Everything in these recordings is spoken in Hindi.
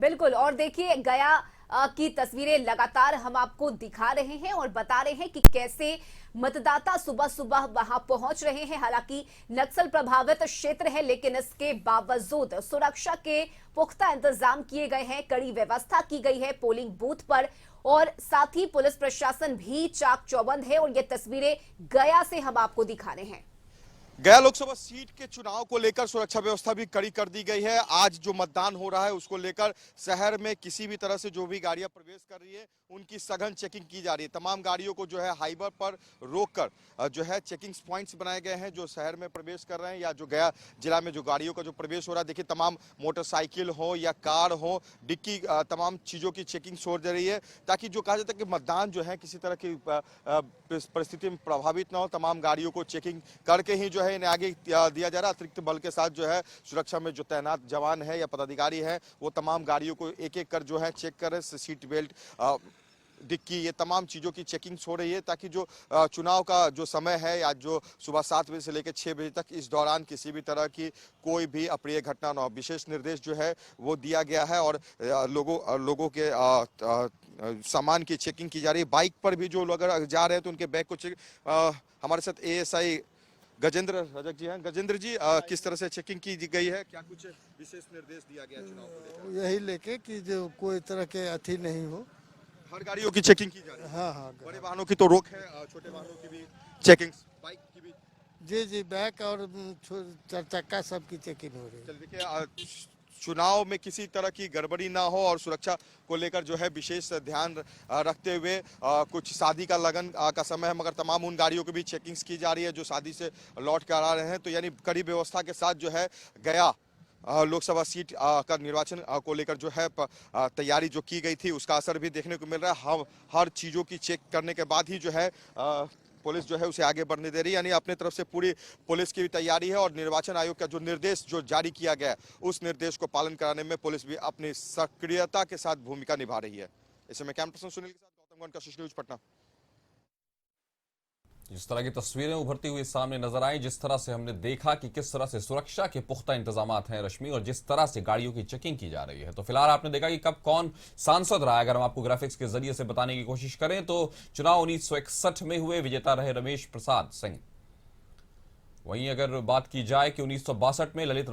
बिल्कुल। और देखिए गया की तस्वीरें लगातार हम आपको दिखा रहे हैं और बता रहे हैं कि कैसे मतदाता सुबह सुबह वहां पहुंच रहे हैं। हालांकि नक्सल प्रभावित क्षेत्र है, लेकिन इसके बावजूद सुरक्षा के पुख्ता इंतजाम किए गए हैं, कड़ी व्यवस्था की गई है पोलिंग बूथ पर और साथ ही पुलिस प्रशासन भी चाक चौबंद है। और ये तस्वीरें गया से हम आपको दिखा रहे हैं। गया लोकसभा सीट के चुनाव को लेकर सुरक्षा व्यवस्था भी कड़ी कर दी गई है। आज जो मतदान हो रहा है उसको लेकर शहर में किसी भी तरह से जो भी गाड़ियां प्रवेश कर रही है उनकी सघन चेकिंग की जा रही है। तमाम गाड़ियों को जो है हाईवे पर रोककर जो है चेकिंग पॉइंट्स बनाए गए हैं जो शहर में प्रवेश कर रहे हैं या जो गया जिला में जो गाड़ियों का जो प्रवेश हो रहा है। देखिए तमाम मोटरसाइकिल हो या कार हो, डिक्की, तमाम चीजों की चेकिंग छोड़ दे रही है ताकि जो कहा जाता है कि मतदान जो है किसी तरह की परिस्थिति में प्रभावित ना हो। तमाम गाड़ियों को चेकिंग करके ही जो है इन्हें आगे दिया जा रहा है। अतिरिक्त बल के साथ जो है सुरक्षा में जो तैनात जवान है या पदाधिकारी है वो तमाम गाड़ियों को एक एक कर जो है चेक कर रहे हैं। सीट बेल्ट, डिक्की, ये तमाम चीज़ों की चेकिंग हो रही है ताकि जो चुनाव का जो समय है या जो सुबह 7 बजे से लेकर 6 बजे तक इस दौरान किसी भी तरह की कोई भी अप्रिय घटना न हो। विशेष निर्देश जो है वो दिया गया है और लोगों के सामान की चेकिंग की जा रही है। बाइक पर भी जो लोग अगर जा रहे हैं तो उनके बैग को चेक। हमारे साथ एएसआई गजेंद्र रजक जी हैं। गजेंद्र जी, किस तरह से चेकिंग की गई है, क्या कुछ विशेष निर्देश दिया गया चुनाव को लेकर? यही लेके कि जो कोई तरह के अथी नहीं हो। हर गाड़ियों की चेकिंग की जा रही है? हाँ हाँ। बड़े वाहनों की तो रोक है, छोटे वाहनों की भी चेकिंग, बाइक की भी? जी जी, बैक और चार चक्का सब की चेकिंग हो रही है। चलिए, देखिए चुनाव में किसी तरह की गड़बड़ी ना हो और सुरक्षा को लेकर जो है विशेष ध्यान रखते हुए कुछ शादी का लगन का समय है मगर तमाम उन गाड़ियों की भी चेकिंग्स की जा रही है जो शादी से लौट कर आ रहे हैं। तो यानी कड़ी व्यवस्था के साथ जो है गया लोकसभा सीट का निर्वाचन को लेकर जो है तैयारी जो की गई थी उसका असर भी देखने को मिल रहा है। हर चीज़ों की चेक करने के बाद ही जो है पुलिस जो है उसे आगे बढ़ने दे रही है। यानी अपने तरफ से पूरी पुलिस की भी तैयारी है और निर्वाचन आयोग का जो निर्देश जो जारी किया गया है उस निर्देश को पालन कराने में पुलिस भी अपनी सक्रियता के साथ भूमिका निभा रही है। इस समय कैमरा पर्सन सुनील के साथ गौतम गौंड, कशिश न्यूज, पटना। जिस तरह की तस्वीरें उभरती हुई सामने नजर आई, जिस तरह से हमने देखा कि किस तरह से सुरक्षा के पुख्ता इंतजामात हैं रश्मि, और जिस तरह से गाड़ियों की चेकिंग की जा रही है, तो फिलहाल आपने देखा कि कब कौन सांसद रहा है। अगर हम आपको ग्राफिक्स के जरिए से बताने की कोशिश करें तो चुनाव 1961 में हुए विजेता रहे रमेश प्रसाद सिंह। वहीं अगर बात की जाए कि 1962 में ललित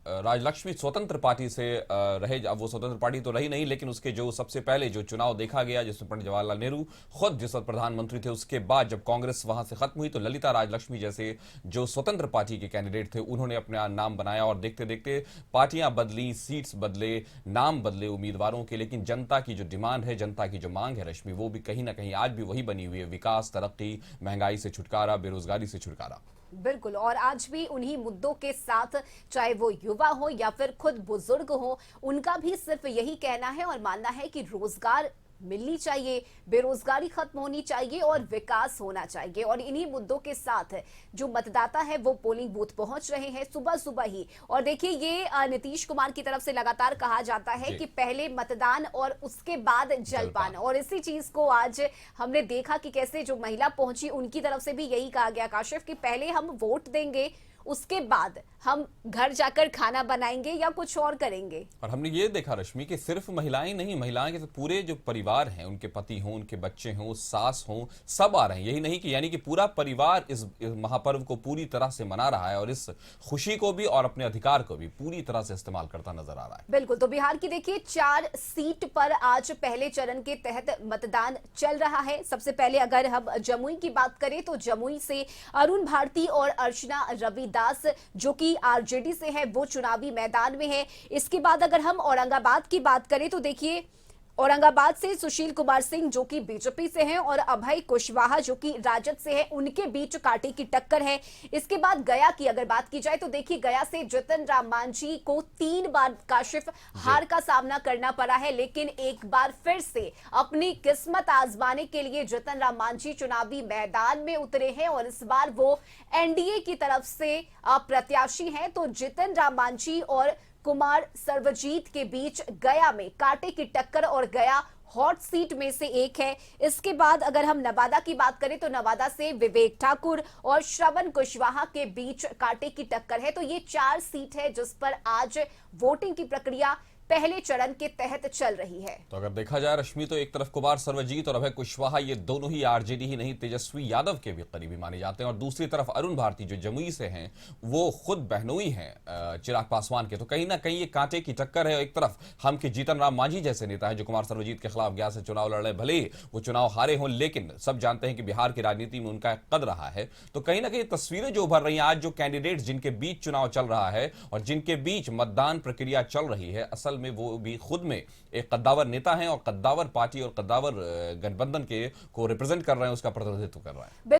राजलक्ष्मी स्वतंत्र पार्टी से रहे। अब वो स्वतंत्र पार्टी तो रही नहीं, लेकिन उसके जो सबसे पहले जो चुनाव देखा गया जिसमें पंडित जवाहरलाल नेहरू खुद जिस वक्त प्रधानमंत्री थे, उसके बाद जब कांग्रेस वहां से खत्म हुई तो ललिता राजलक्ष्मी जैसे जो स्वतंत्र पार्टी के कैंडिडेट थे उन्होंने अपना नाम बनाया और देखते देखते पार्टियां बदली, सीट्स बदले, नाम बदले उम्मीदवारों के, लेकिन जनता की जो डिमांड है, जनता की जो मांग है रश्मि, वो भी कहीं ना कहीं आज भी वही बनी हुई है। विकास, तरक्की, महंगाई से छुटकारा, बेरोजगारी से छुटकारा। बिल्कुल। और आज भी उन्हीं मुद्दों के साथ, चाहे वो युवा हो या फिर खुद बुजुर्ग हो, उनका भी सिर्फ यही कहना है और मानना है कि रोजगार मिलनी चाहिए, बेरोजगारी खत्म होनी चाहिए और विकास होना चाहिए। और इन्हीं मुद्दों के साथ जो मतदाता है वो पोलिंग बूथ पहुंच रहे हैं सुबह सुबह ही। और देखिए ये नीतीश कुमार की तरफ से लगातार कहा जाता है कि पहले मतदान और उसके बाद जलपान, और इसी चीज को आज हमने देखा कि कैसे जो महिला पहुंची उनकी तरफ से भी यही कहा गया काशिफ कि पहले हम वोट देंगे, उसके बाद हम घर जाकर खाना बनाएंगे या कुछ और करेंगे। और हमने ये देखा रश्मि कि सिर्फ महिलाएं नहीं, महिलाएं के पूरे जो परिवार हैं, उनके पति हों, उनके बच्चे हों, सास हों, सब आ रहे हैं। यही नहीं कि यानी कि पूरा परिवार इस महापर्व को पूरी तरह से मना रहा है और इस खुशी को भी और अपने अधिकार को भी पूरी तरह से इस्तेमाल करता नजर आ रहा है। बिल्कुल। तो बिहार की देखिए 4 सीट पर आज पहले चरण के तहत मतदान चल रहा है। सबसे पहले अगर हम जमुई की बात करें तो जमुई से अरुण भारती और अर्चना रविदास जो कि आरजेडी से है वो चुनावी मैदान में है। इसके बाद अगर हम औरंगाबाद की बात करें तो देखिए औरंगाबाद से सुशील कुमार सिंह जो कि बीजेपी से हैं और अभय कुशवाहा जो कि राजद से है, उनके बीच कांटे की टक्कर है। इसके बाद गया की अगर बात की जाए तो देखिए गया से जितन राम मांझी को 3 बार काशिफ हार का सामना करना पड़ा है, लेकिन एक बार फिर से अपनी किस्मत आजमाने के लिए जितन राम मांझी चुनावी मैदान में उतरे हैं और इस बार वो एनडीए की तरफ से प्रत्याशी हैं। तो जितन राम मांझी और कुमार सर्वजीत के बीच गया में कांटे की टक्कर और गया हॉट सीट में से एक है। इसके बाद अगर हम नवादा की बात करें तो नवादा से विवेक ठाकुर और श्रवण कुशवाहा के बीच कांटे की टक्कर है। तो ये 4 सीट है जिस पर आज वोटिंग की प्रक्रिया पहले चरण के तहत चल रही है। तो अगर देखा जाए रश्मि, तो एक तरफ कुमार सर्वजीत और अभय कुशवाहा, ये दोनों ही आरजेडी ही नहीं तेजस्वी यादव के भी करीबी माने जाते हैं, और दूसरी तरफ अरुण भारती जो जमुई से हैं, वो खुद बहनोई हैं चिराग पासवान के। तो कहीं ना कहीं ये कांटे की टक्कर है। एक तरफ हम के जीतन राम मांझी जैसे नेता है जो कुमार सर्वजीत के खिलाफ गया से चुनाव लड़ रहे, भले ही वो चुनाव हारे हों, लेकिन सब जानते हैं कि बिहार की राजनीति में उनका कद रहा है। तो कहीं ना कहीं तस्वीरें जो उभर रही हैं आज, जो कैंडिडेट्स जिनके बीच चुनाव चल रहा है और जिनके बीच मतदान प्रक्रिया चल रही है, असल में वो भी खुद में एक कद्दावर नेता हैं और कद्दावर पार्टी और कद्दावर गठबंधन के को रिप्रेजेंट कर रहे हैं, उसका प्रतिनिधित्व कर रहा है।